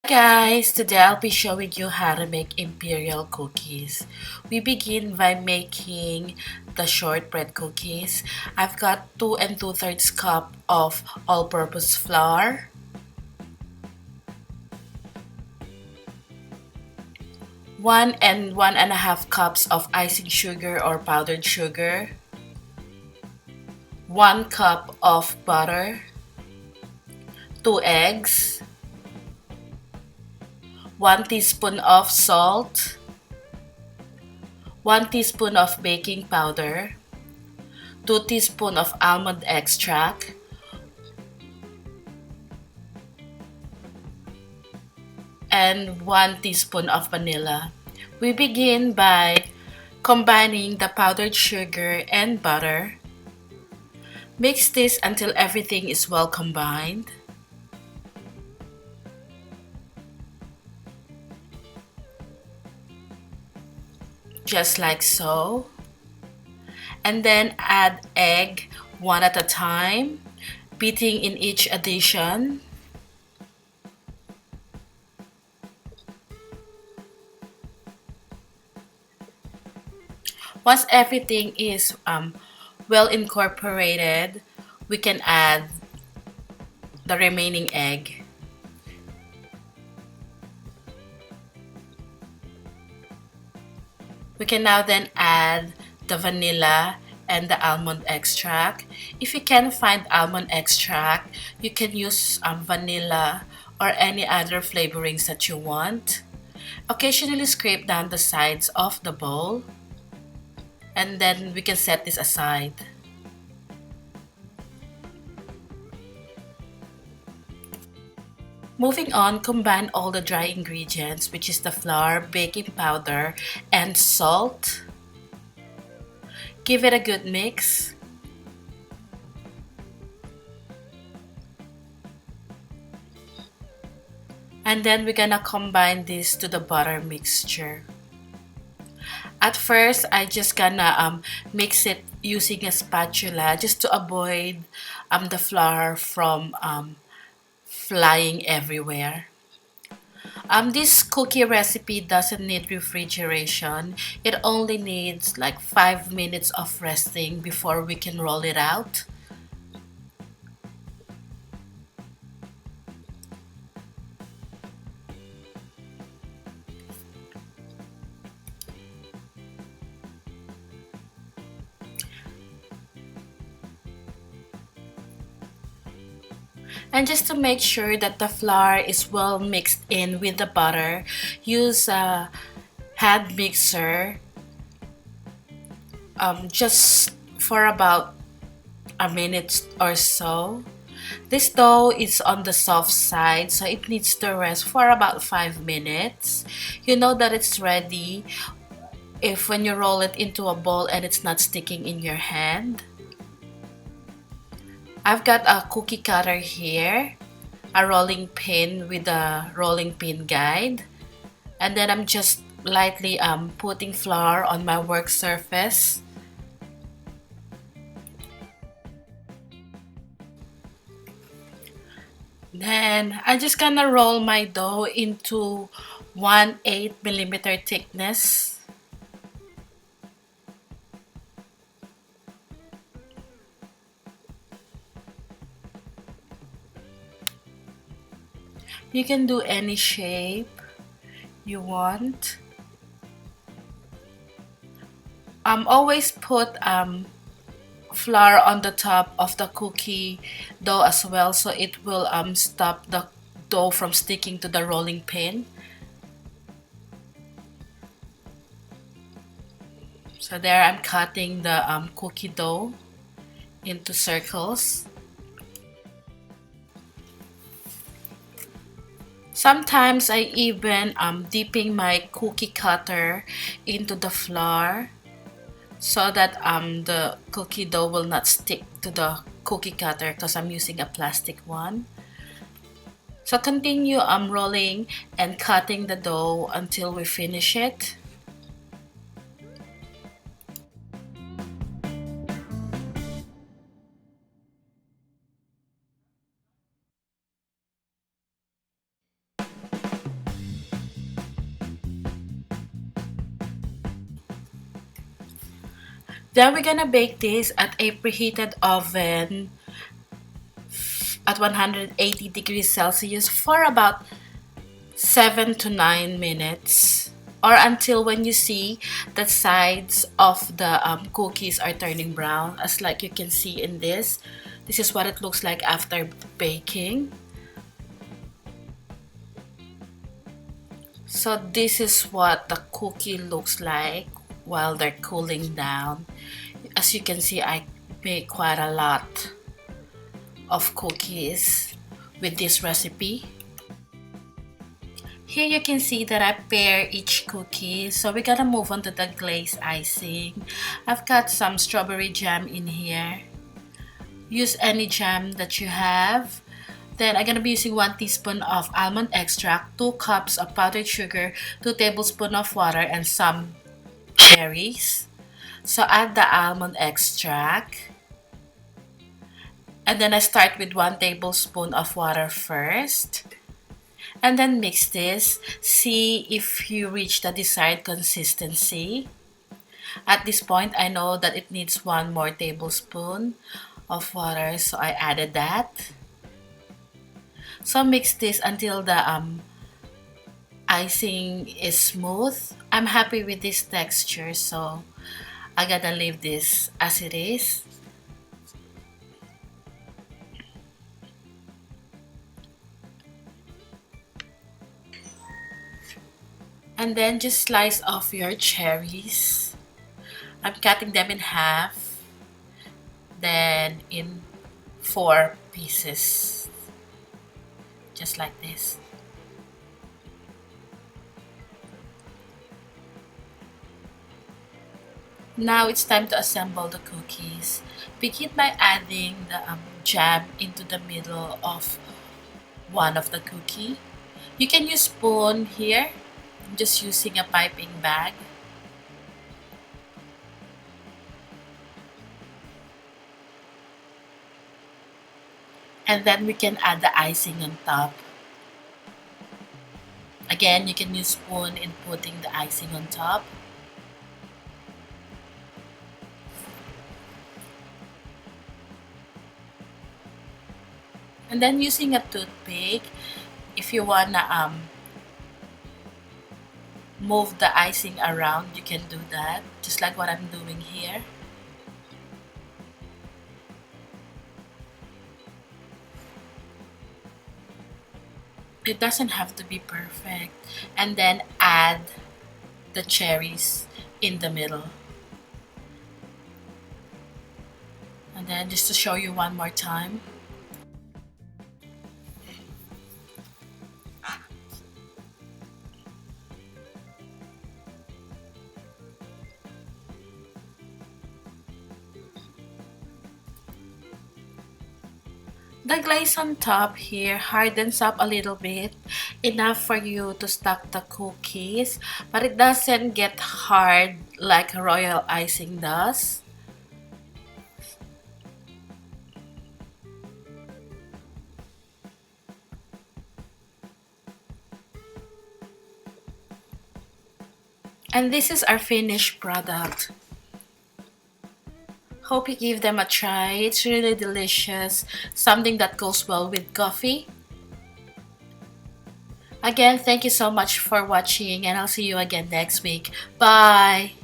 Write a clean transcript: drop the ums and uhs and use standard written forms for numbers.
Guys, today I'll be showing you how to make imperial cookies. We begin by making the shortbread cookies. I've got 2 and 2/3 cup of all-purpose flour, 1 and 1.5 cups of icing sugar or powdered sugar, 1 cup of butter, 2 eggs, 1 teaspoon of salt, 1 teaspoon of baking powder, 2 teaspoons of almond extract, and 1 teaspoon of vanilla. We begin by combining the powdered sugar and butter. Mix this until everything is well combined. Just like so. And then add egg one at a time, beating in each addition. Once everything is well incorporated, we can add the remaining egg. We can now then add the vanilla and the almond extract. If you can't find almond extract, you can use vanilla or any other flavorings that you want. Occasionally scrape down the sides of the bowl, and then we can set this aside. Moving on, combine all the dry ingredients, which is the flour, baking powder, and salt. Give it a good mix. And then we're gonna combine this to the butter mixture. At first, I just gonna mix it using a spatula just to avoid the flour from flying everywhere. This cookie recipe doesn't need refrigeration. It only needs like 5 minutes of resting before we can roll it out. And just to make sure that the flour is well mixed in with the butter, use a hand mixer just for about a minute or so. This dough is on the soft side, so it needs to rest for about 5 minutes. You know that it's ready if when you roll it into a bowl and it's not sticking in your hand. I've got a cookie cutter here, a rolling pin with a rolling pin guide, and then I'm just lightly putting flour on my work surface. Then I'm just gonna roll my dough into 1/8 millimeter thickness. You can do any shape you want. Always put flour on the top of the cookie dough as well, so it will stop the dough from sticking to the rolling pin. So there I'm cutting the cookie dough into circles. Sometimes I even dipping my cookie cutter into the flour so that the cookie dough will not stick to the cookie cutter because I'm using a plastic one. So continue rolling and cutting the dough until we finish it. Then we're gonna bake this at a preheated oven at 180 degrees Celsius for about 7 to 9 minutes, or until when you see the sides of the cookies are turning brown, as like you can see in this. This is what it looks like after baking. So this is what the cookie looks like while they're cooling down. As you can see, I make quite a lot of cookies with this recipe. Here you can see that I pair each cookie. So we're gonna move on to the glaze icing. I've got some strawberry jam in here. Use any jam that you have. Then I'm gonna be using 1 teaspoon of almond extract, 2 cups of powdered sugar, 2 tablespoons of water, and some berries. So add the almond extract. And then I start with 1 tablespoon of water first. And then mix this. See if you reach the desired consistency. At this point, I know that it needs 1 more tablespoon of water, so I added that. So mix this until the icing is smooth. I'm happy with this texture, so I gotta leave this as it is. And then just slice off your cherries. I'm cutting them in half, then in 4 pieces, just like this. Now it's time to assemble the cookies. Begin by adding the jam into the middle of one of the cookie. You can use spoon here. I'm just using a piping bag. And then we can add the icing on top. Again, you can use spoon in putting the icing on top. And then using a toothpick, if you wanna move the icing around, you can do that, just like what I'm doing here. It doesn't have to be perfect. And then add the cherries in the middle. And then just to show you one more time. The glaze on top here hardens up a little bit, enough for you to stack the cookies, but it doesn't get hard like royal icing does. And this is our finished product. Hope you give them a try. It's really delicious. Something that goes well with coffee. Again, thank you so much for watching, and I'll see you again next week. Bye!